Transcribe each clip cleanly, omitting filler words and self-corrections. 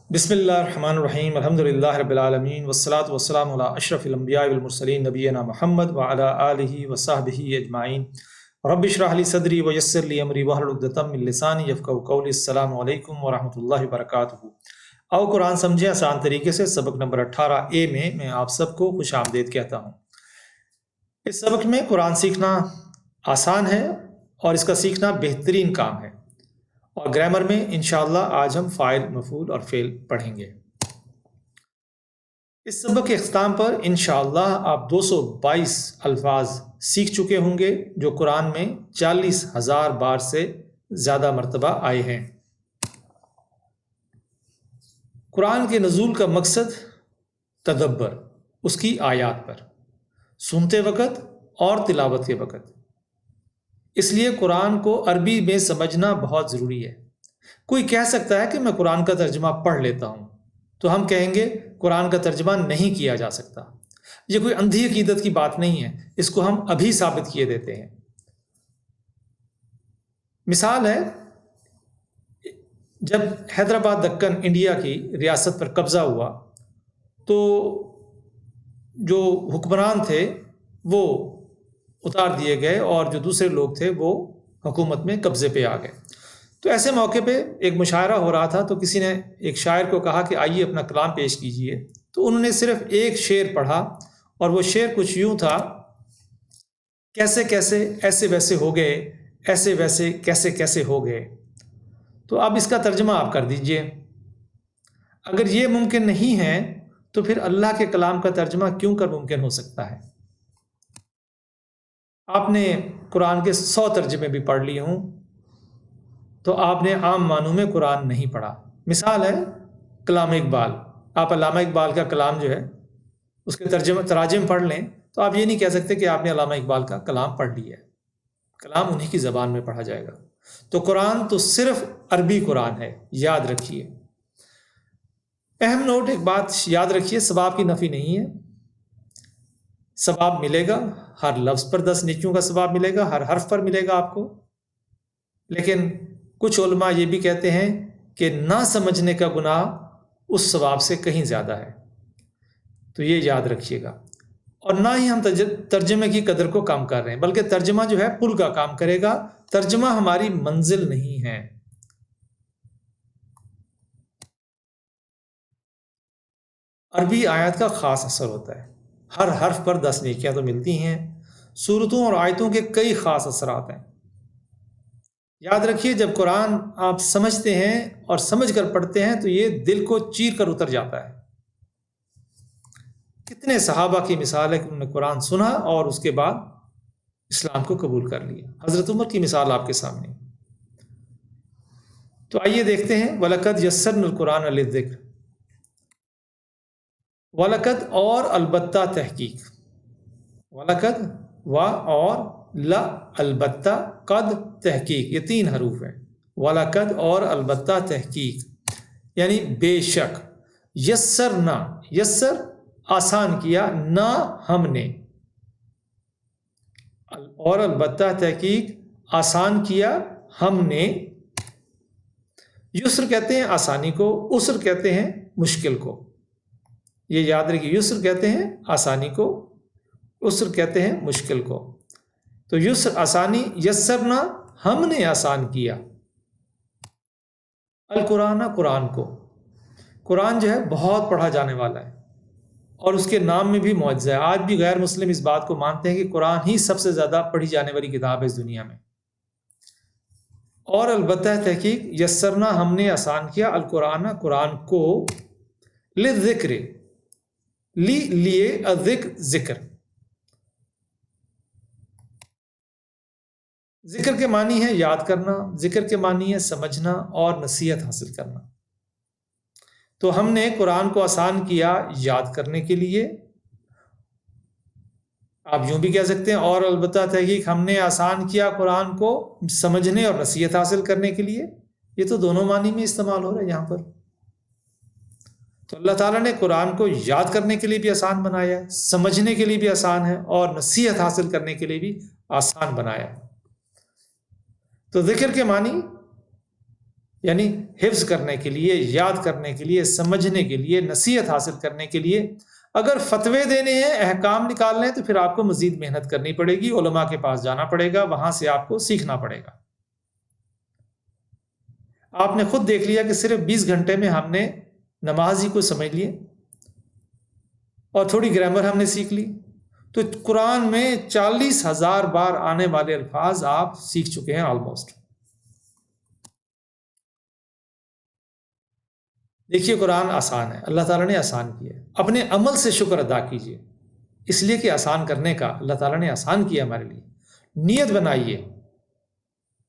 بسم اللہ الرحمن الرحیم الحمدللہ رب العالمین والصلاة والسلام علی اشرف الانبیاء والمرسلین نبینا محمد وعلی آلہ وصحبہ اجمعین رب اشرح لی صدری ویسر لی امری واحلل عقدۃ من لسانی یفقہوا قولی۔ السلام علیکم ورحمۃ اللہ وبرکاتہ۔ آؤ قرآن سمجھیں آسان طریقے سے۔ سبق نمبر 18A میں آپ سب کو خوش آمدید کہتا ہوں۔ اس سبق میں قرآن سیکھنا آسان ہے اور اس کا سیکھنا بہترین کام ہے، اور گرامر میں انشاءاللہ آج ہم فاعل، مفعول اور فعل پڑھیں گے۔ اس سبق کے اختتام پر انشاءاللہ آپ 222 الفاظ سیکھ چکے ہوں گے جو قرآن میں 40,000 بار سے زیادہ مرتبہ آئے ہیں۔ قرآن کے نزول کا مقصد تدبر، اس کی آیات پر سنتے وقت اور تلاوت کے وقت، اس لیے قرآن کو عربی میں سمجھنا بہت ضروری ہے۔ کوئی کہہ سکتا ہے کہ میں قرآن کا ترجمہ پڑھ لیتا ہوں، تو ہم کہیں گے قرآن کا ترجمہ نہیں کیا جا سکتا۔ یہ کوئی اندھی عقیدت کی بات نہیں ہے، اس کو ہم ابھی ثابت کیے دیتے ہیں۔ مثال ہے، جب حیدرآباد دکن انڈیا کی ریاست پر قبضہ ہوا تو جو حکمران تھے وہ اتار دیے گئے اور جو دوسرے لوگ تھے وہ حکومت میں قبضے پہ آ گئے۔ تو ایسے موقع پہ ایک مشاعرہ ہو رہا تھا، تو کسی نے ایک شاعر کو کہا کہ آئیے اپنا کلام پیش کیجئے۔ تو انہوں نے صرف ایک شعر پڑھا، اور وہ شعر کچھ یوں تھا: کیسے کیسے ایسے ویسے ہو گئے، ایسے ویسے کیسے کیسے ہو گئے۔ تو اب اس کا ترجمہ آپ کر دیجئے۔ اگر یہ ممکن نہیں ہے تو پھر اللہ کے کلام کا ترجمہ کیوں کر ممکن ہو سکتا ہے؟ آپ نے قرآن کے 100 ترجمے بھی پڑھ لیے ہوں تو آپ نے عام معنوں میں قرآن نہیں پڑھا۔ مثال ہے کلام اقبال، آپ علامہ اقبال کا کلام جو ہے اس کے تراجم پڑھ لیں تو آپ یہ نہیں کہہ سکتے کہ آپ نے علامہ اقبال کا کلام پڑھ لیا ہے۔ کلام انہی کی زبان میں پڑھا جائے گا۔ تو قرآن تو صرف عربی قرآن ہے، یاد رکھیے۔ اہم نوٹ، ایک بات یاد رکھیے، ثواب کی نفی نہیں ہے۔ ثواب ملے گا، ہر لفظ پر 10 نیکیوں کا ثواب ملے گا، ہر حرف پر ملے گا آپ کو۔ لیکن کچھ علماء یہ بھی کہتے ہیں کہ نہ سمجھنے کا گناہ اس ثواب سے کہیں زیادہ ہے، تو یہ یاد رکھیے گا۔ اور نہ ہی ہم ترجمے کی قدر کو کم کر رہے ہیں، بلکہ ترجمہ جو ہے پل کا کام کرے گا، ترجمہ ہماری منزل نہیں ہے۔ عربی آیات کا خاص اثر ہوتا ہے، ہر حرف پر 10 نیکیاں تو ملتی ہیں۔ سورتوں اور آیتوں کے کئی خاص اثرات ہیں۔ یاد رکھیے، جب قرآن آپ سمجھتے ہیں اور سمجھ کر پڑھتے ہیں تو یہ دل کو چیر کر اتر جاتا ہے۔ کتنے صحابہ کی مثال ہے کہ انہوں نے قرآن سنا اور اس کے بعد اسلام کو قبول کر لیا۔ حضرت عمر کی مثال آپ کے سامنے۔ تو آئیے دیکھتے ہیں، وَلَقَدْ يَسَّرْنَا الْقُرْآنَ لِلذِّكْرِ۔ وَلَقَدْ اور البتہ تحقیق، وَلَقَدْ و اور لا البتہ قد تحقیق، یہ 3 حروف ہیں۔ وَلَقَدْ اور البتہ تحقیق یعنی بے شک، یسرنا، یسر آسان کیا، نہ ہم نے، اور البتہ تحقیق آسان کیا ہم نے۔ یسر کہتے ہیں آسانی کو، عسر کہتے ہیں مشکل کو۔ یہ یاد رکھیے، یسر کہتے ہیں آسانی کو، عسر کہتے ہیں مشکل کو۔ تو یسر آسانی، یسرنا ہم نے آسان کیا، القرآن قرآن کو۔ قرآن جو ہے بہت پڑھا جانے والا ہے اور اس کے نام میں بھی معجزہ ہے۔ آج بھی غیر مسلم اس بات کو مانتے ہیں کہ قرآن ہی سب سے زیادہ پڑھی جانے والی کتاب ہے اس دنیا میں۔ اور البتہ تحقیق، یسرنا ہم نے آسان کیا، القرآن قرآن کو، للذکر لیے، الذکر ذکر۔ ذکر کے معنی ہے یاد کرنا، ذکر کے معنی ہے سمجھنا اور نصیحت حاصل کرنا۔ تو ہم نے قرآن کو آسان کیا یاد کرنے کے لیے، آپ یوں بھی کہہ سکتے ہیں، اور البتہ تحقیق ہم نے آسان کیا قرآن کو سمجھنے اور نصیحت حاصل کرنے کے لیے۔ یہ تو دونوں معنی میں استعمال ہو رہا ہے یہاں پر۔ تو اللہ تعالیٰ نے قرآن کو یاد کرنے کے لیے بھی آسان بنایا ہے، سمجھنے کے لیے بھی آسان ہے، اور نصیحت حاصل کرنے کے لیے بھی آسان بنایا ہے۔ تو ذکر کے معنی یعنی حفظ کرنے کے لیے، یاد کرنے کے لیے، سمجھنے کے لیے، نصیحت حاصل کرنے کے لیے اگر فتوے دینے ہیں، احکام نکالنے ہیں، تو پھر آپ کو مزید محنت کرنی پڑے گی، علماء کے پاس جانا پڑے گا، وہاں سے آپ کو سیکھنا پڑے گا۔ آپ نے خود دیکھ لیا کہ صرف 20 گھنٹے میں ہم نے نماز ہی کو سمجھ لیے اور تھوڑی گرامر ہم نے سیکھ لی، تو قرآن میں 40,000 بار آنے والے الفاظ آپ سیکھ چکے ہیں آلموسٹ۔ دیکھیے قرآن آسان ہے، اللہ تعالیٰ نے آسان کیا ہے، اپنے عمل سے شکر ادا کیجیے، اس لیے کہ آسان کرنے کا اللہ تعالیٰ نے آسان کیا ہمارے لیے۔ نیت بنائیے،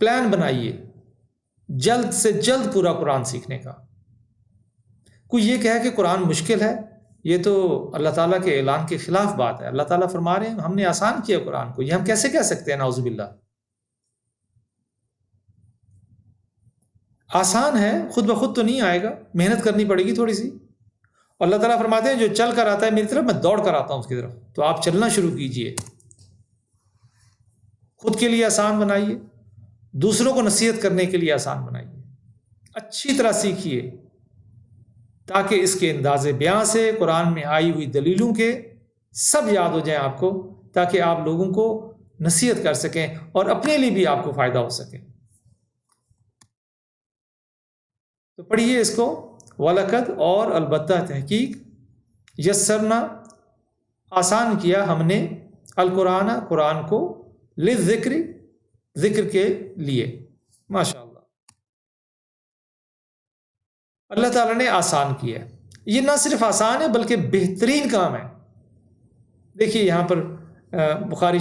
پلان بنائیے جلد سے جلد پورا قرآن سیکھنے کا۔ کوئی یہ کہے کہ قرآن مشکل ہے، یہ تو اللہ تعالیٰ کے اعلان کے خلاف بات ہے۔ اللہ تعالیٰ فرما رہے ہیں ہم نے آسان کیا قرآن کو، یہ ہم کیسے کہہ سکتے ہیں؟ نعوذ باللہ۔ آسان ہے، خود بخود تو نہیں آئے گا، محنت کرنی پڑے گی تھوڑی سی۔ اور اللہ تعالیٰ فرماتے ہیں جو چل کر آتا ہے میری طرف، میں دوڑ کر آتا ہوں اس کی طرف۔ تو آپ چلنا شروع کیجئے، خود کے لیے آسان بنائیے، دوسروں کو نصیحت کرنے کے لیے آسان بنائیے، اچھی طرح سیکھیے تاکہ اس کے انداز بیان سے قرآن میں آئی ہوئی دلیلوں کے سب یاد ہو جائیں آپ کو، تاکہ آپ لوگوں کو نصیحت کر سکیں اور اپنے لیے بھی آپ کو فائدہ ہو سکے۔ تو پڑھیے اس کو، وَلَقَدْ، اور البتہ تحقیق، یسرنا، آسان کیا ہم نے، القرآن، قرآن کو، للذکر، ذکر کے لیے۔ ماشاء اللہ، اللہ تعالیٰ نے آسان کیا ہے۔ یہ نہ صرف آسان ہے بلکہ بہترین کام ہے۔ دیکھیے یہاں پر بخاری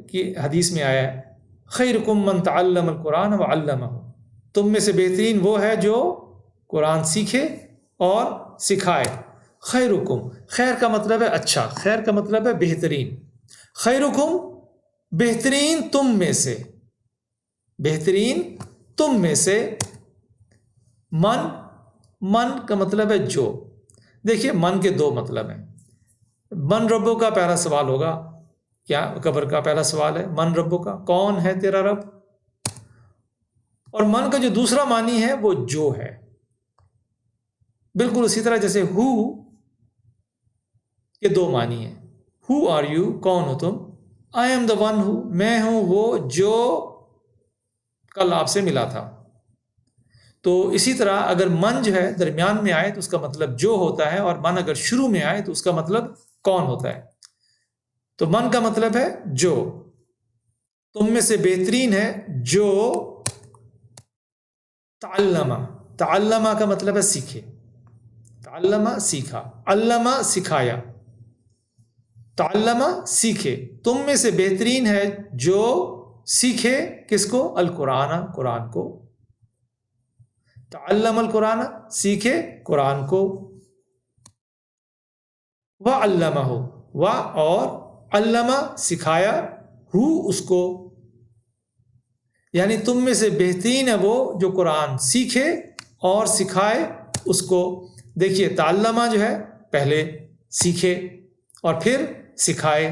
کی حدیث میں آیا ہے، خیرکم من تعلم القرآن وعلمہ، تم میں سے بہترین وہ ہے جو قرآن سیکھے اور سکھائے۔ خیرکم، خیر کا مطلب ہے اچھا، خیر کا مطلب ہے بہترین۔ خیرکم، بہترین تم میں سے، بہترین تم میں سے۔ من کا مطلب ہے جو۔ دیکھیے من کے دو مطلب ہیں۔ من ربو کا پہلا سوال ہوگا، کیا قبر کا پہلا سوال ہے، من ربو کا، کون ہے تیرا رب؟ اور من کا جو دوسرا معنی ہے وہ جو ہے، بالکل اسی طرح جیسے ہو کے دو معنی ہیں۔ ہو آر یو، کون ہو تم؟ آئی ایم دا ون ہو، میں ہوں وہ جو کل آپ سے ملا تھا۔ تو اسی طرح اگر من جو ہے درمیان میں آئے تو اس کا مطلب جو ہوتا ہے، اور من اگر شروع میں آئے تو اس کا مطلب کون ہوتا ہے۔ تو من کا مطلب ہے جو، تم میں سے بہترین ہے جو تعلمہ، تعلمہ کا مطلب ہے سیکھے، تعلمہ سیکھا، علمہ سکھایا، تعلمہ سیکھے، تم میں سے بہترین ہے جو سیکھے کس کو؟ القرآن، قرآن کو۔ تعلم القرآن، سیکھے قرآن کو، وعلمہ، اور علمہ سکھایا، ہو اس کو، یعنی تم میں سے بہترین ہے وہ جو قرآن سیکھے اور سکھائے اس کو۔ دیکھیے تعلمہ جو ہے پہلے سیکھے اور پھر سکھائے،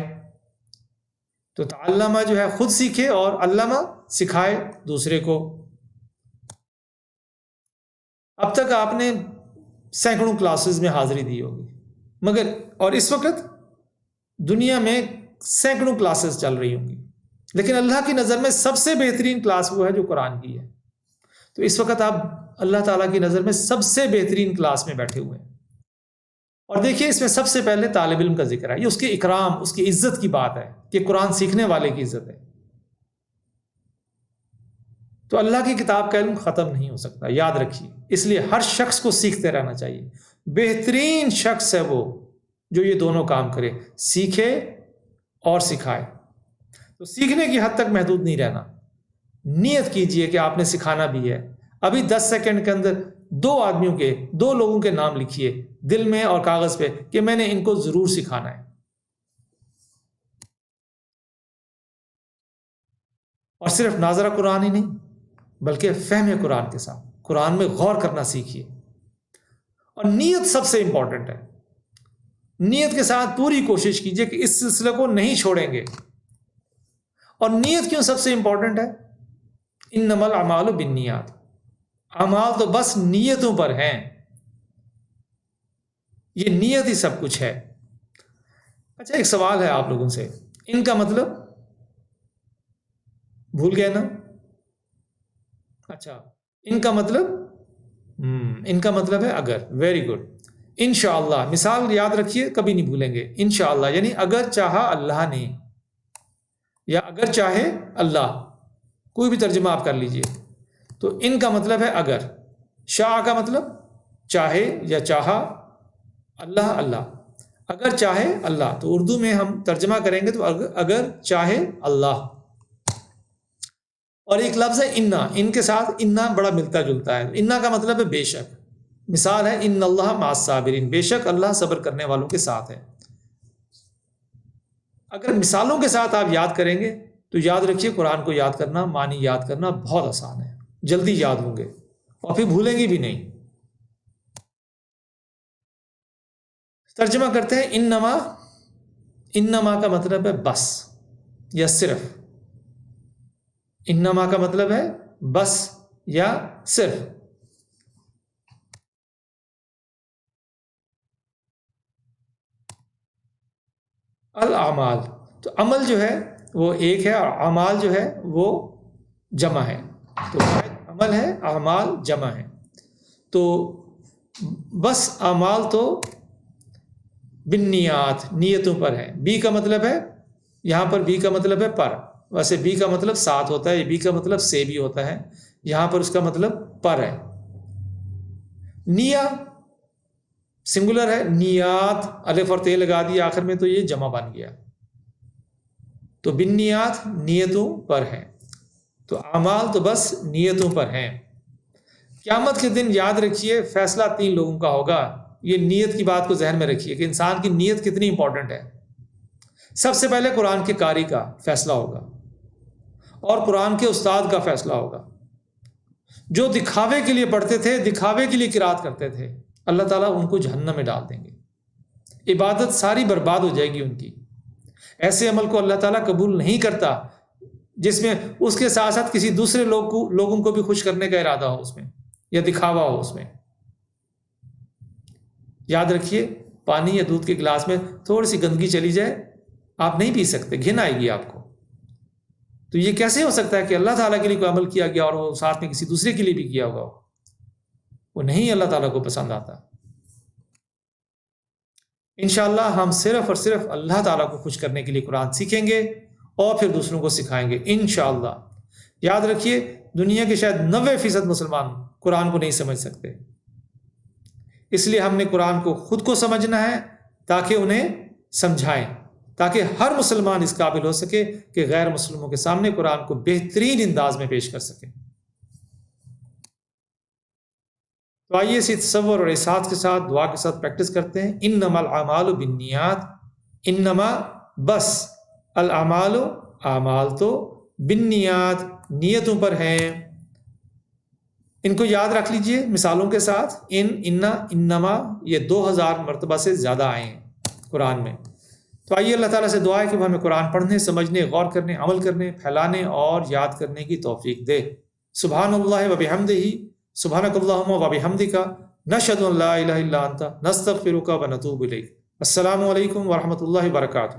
تو تعلمہ جو ہے خود سیکھے اور علمہ سکھائے دوسرے کو۔ اب تک آپ نے سینکڑوں کلاسز میں حاضری دی ہوگی، مگر اور اس وقت دنیا میں سینکڑوں کلاسز چل رہی ہوں گی، لیکن اللہ کی نظر میں سب سے بہترین کلاس وہ ہے جو قرآن کی ہے۔ تو اس وقت آپ اللہ تعالیٰ کی نظر میں سب سے بہترین کلاس میں بیٹھے ہوئے ہیں۔ اور دیکھیے اس میں سب سے پہلے طالب علم کا ذکر ہے، یہ اس کے اکرام، اس کی عزت کی بات ہے کہ قرآن سیکھنے والے کی عزت ہے۔ تو اللہ کی کتاب کا علم ختم نہیں ہو سکتا، یاد رکھیے، اس لیے ہر شخص کو سیکھتے رہنا چاہیے۔ بہترین شخص ہے وہ جو یہ دونوں کام کرے، سیکھے اور سکھائے۔ تو سیکھنے کی حد تک محدود نہیں رہنا، نیت کیجئے کہ آپ نے سکھانا بھی ہے۔ ابھی 10 سیکنڈ کے اندر 2 لوگوں کے نام لکھیے دل میں اور کاغذ پہ کہ میں نے ان کو ضرور سکھانا ہے۔ اور صرف ناظرہ قرآن ہی نہیں بلکہ فہم قرآن کے ساتھ قرآن میں غور کرنا سیکھیے۔ اور نیت سب سے امپورٹنٹ ہے، نیت کے ساتھ پوری کوشش کیجئے کہ اس سلسلے کو نہیں چھوڑیں گے۔ اور نیت کیوں سب سے امپورٹنٹ ہے؟ انما الاعمال بالنیات، اعمال تو بس نیتوں پر ہیں، یہ نیت ہی سب کچھ ہے۔ اچھا ایک سوال ہے آپ لوگوں سے، ان کا مطلب بھول گئے نا؟ اچھا ان کا مطلب ان کا مطلب ہے اگر، ویری گڈ، انشاءاللہ، مثال یاد رکھیے کبھی نہیں بھولیں گے، انشاءاللہ یعنی اگر چاہا اللہ نے، یا اگر چاہے اللہ، کوئی بھی ترجمہ آپ کر لیجئے۔ تو ان کا مطلب ہے اگر، شاء کا مطلب چاہے یا چاہا، اللہ اللہ، اگر چاہے اللہ، تو اردو میں ہم ترجمہ کریں گے تو اگر چاہے اللہ۔ اور ایک لفظ ہے انا، ان کے ساتھ انا بڑا ملتا جلتا ہے، انا کا مطلب ہے بے شک، مثال ہے ان اللہ مع الصابرین، بے شک اللہ صبر کرنے والوں کے ساتھ ہے۔ اگر مثالوں کے ساتھ آپ یاد کریں گے تو یاد رکھیے قرآن کو یاد کرنا، معنی یاد کرنا بہت آسان ہے، جلدی یاد ہوں گے اور پھر بھولیں گے بھی نہیں۔ ترجمہ کرتے ہیں انما، انما کا مطلب ہے بس یا صرف، انما کا مطلب ہے بس یا صرف۔ الاعمال، تو عمل جو ہے وہ ایک ہے اور اعمال جو ہے وہ جمع ہے، تو عمل ہے، اعمال جمع ہے، تو بس اعمال تو بالنیات، نیتوں پر ہے۔ بی کا مطلب ہے، یہاں پر بی کا مطلب ہے پر، ویسے بی کا مطلب ساتھ ہوتا ہے، بی کا مطلب سے بھی ہوتا ہے، یہاں پر اس کا مطلب پر ہے۔ نیا سنگولر ہے، نیات، الف اور تے لگا دیا آخر میں تو یہ جمع بن گیا، تو بالنیات نیتوں پر ہے، تو اعمال تو بس نیتوں پر ہیں۔ قیامت کے دن یاد رکھیے فیصلہ 3 لوگوں کا ہوگا، یہ نیت کی بات کو ذہن میں رکھیے کہ انسان کی نیت کتنی امپورٹنٹ ہے۔ سب سے پہلے قرآن کے قاری کا فیصلہ ہوگا اور قرآن کے استاد کا فیصلہ ہوگا۔ جو دکھاوے کے لیے پڑھتے تھے، دکھاوے کے لیے قرات کرتے تھے، اللہ تعالیٰ ان کو جہنم میں ڈال دیں گے، عبادت ساری برباد ہو جائے گی ان کی۔ ایسے عمل کو اللہ تعالیٰ قبول نہیں کرتا جس میں اس کے ساتھ ساتھ کسی دوسرے لوگوں کو بھی خوش کرنے کا ارادہ ہو اس میں، یا دکھاوا ہو اس میں۔ یاد رکھیے پانی یا دودھ کے گلاس میں تھوڑی سی گندگی چلی جائے آپ نہیں پی سکتے، گھن آئے گی آپ کو۔ تو یہ کیسے ہو سکتا ہے کہ اللہ تعالیٰ کے لیے کوئی عمل کیا گیا اور وہ ساتھ میں کسی دوسرے کے لیے بھی کیا ہوگا؟ وہ نہیں اللہ تعالیٰ کو پسند آتا۔ انشاءاللہ ہم صرف اور صرف اللہ تعالیٰ کو خوش کرنے کے لیے قرآن سیکھیں گے اور پھر دوسروں کو سکھائیں گے انشاءاللہ۔ یاد رکھیے دنیا کے شاید 90% مسلمان قرآن کو نہیں سمجھ سکتے، اس لیے ہم نے قرآن کو خود کو سمجھنا ہے تاکہ انہیں سمجھائیں، تاکہ ہر مسلمان اس قابل ہو سکے کہ غیر مسلموں کے سامنے قرآن کو بہترین انداز میں پیش کر سکے۔ تو آئیے اسی تصور اور احساس کے ساتھ دعا کے ساتھ پریکٹس کرتے ہیں۔ انما الاعمال بالنیات، انما بس، الاعمال اعمال تو بالنیات نیتوں پر ہیں۔ ان کو یاد رکھ لیجئے مثالوں کے ساتھ، انا، انما، یہ 2000 مرتبہ سے زیادہ آئے ہیں قرآن میں۔ تو آئیے اللہ تعالیٰ سے دعا ہے کہ وہ ہمیں قرآن پڑھنے، سمجھنے، غور کرنے، عمل کرنے، پھیلانے اور یاد کرنے کی توفیق دے۔ سبحان اللہ و بحمدہ، سبحانک اللہم و بحمدک، نشہد ان لا الہ الا انت، نستغفرک و نتوب الیک۔ السلام علیکم ورحمۃ اللہ وبرکاتہ۔